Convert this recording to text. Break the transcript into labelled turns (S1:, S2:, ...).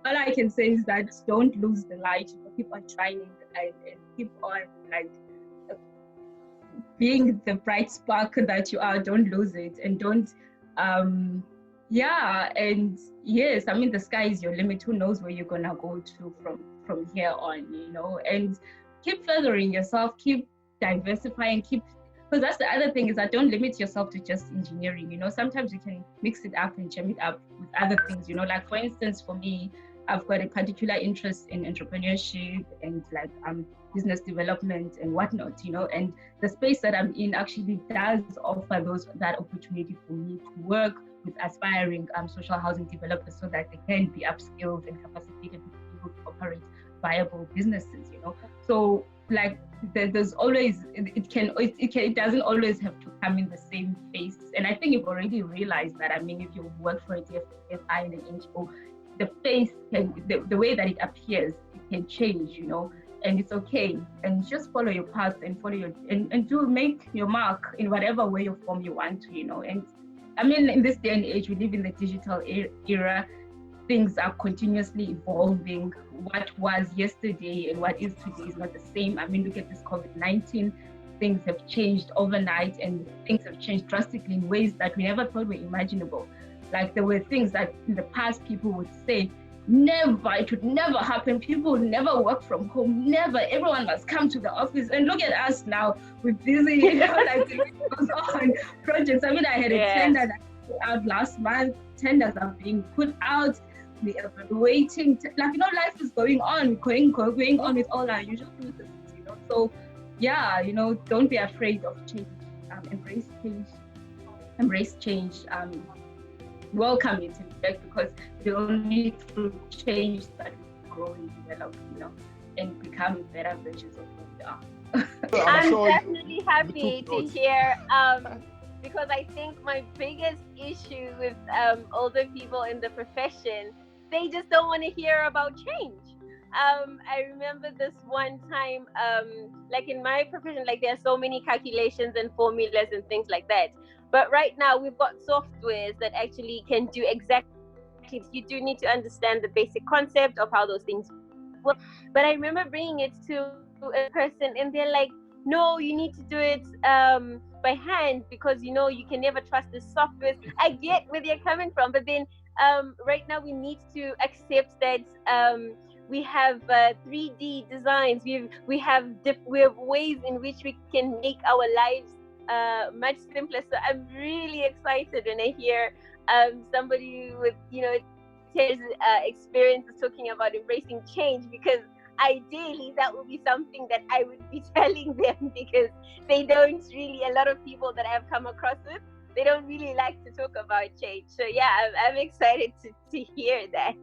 S1: all I can say is that don't lose the light. Keep on shining and keep on like being the bright spark that you are. Don't lose it, and don't and yes, I mean the sky is your limit. Who knows where you're gonna go to from here on, and keep furthering yourself, keep diversifying, because that's the other thing, is that don't limit yourself to just engineering. Sometimes you can mix it up and jam it up with other things, like for instance, for me, I've got a particular interest in entrepreneurship and like business development and whatnot, and the space that I'm in actually does offer that opportunity for me to work with aspiring social housing developers so that they can be upskilled and capacitated to be able to operate viable businesses, So like there's always, it doesn't always have to come in the same face. And I think you've already realized that. I mean, if you work for a DFI and an NGO, the face the way that it appears, it can change, and it's okay. And just follow your path and do make your mark in whatever way or form you want to, And I mean, in this day and age, we live in the digital era. Things are continuously evolving. What was yesterday and what is today is not the same. I mean, look at this COVID-19. Things have changed overnight, and things have changed drastically in ways that we never thought were imaginable. Like there were things that in the past people would say, it would never happen. People would never work from home, never. Everyone must come to the office. And look at us now, we're busy, like on projects. I mean, I had a tender that put out last month. Tenders are being put out. We are waiting. Life is going on, going on with all our usual processes, So, don't be afraid of change. Embrace change. Welcome it, in fact, because the only through change that we grow and develop, and become better versions of who we are.
S2: I'm definitely happy to hear, because I think my biggest issue with older people in the profession, they just don't want to hear about change. I remember this one time, like in my profession, like there are so many calculations and formulas and things like that. But right now we've got softwares that actually can do exactly. You do need to understand the basic concept of how those things work. But I remember bringing it to a person and they're like, no, you need to do it by hand because, you can never trust the software. I get where they're coming from, but then right now we need to accept that we have 3D designs. We have ways in which we can make our lives much simpler. So I'm really excited when I hear somebody with experience talking about embracing change, because ideally that would be something that I would be telling them, because they don't really, a lot of people that I've come across with, they don't really like to talk about change. So yeah, I'm excited to hear that.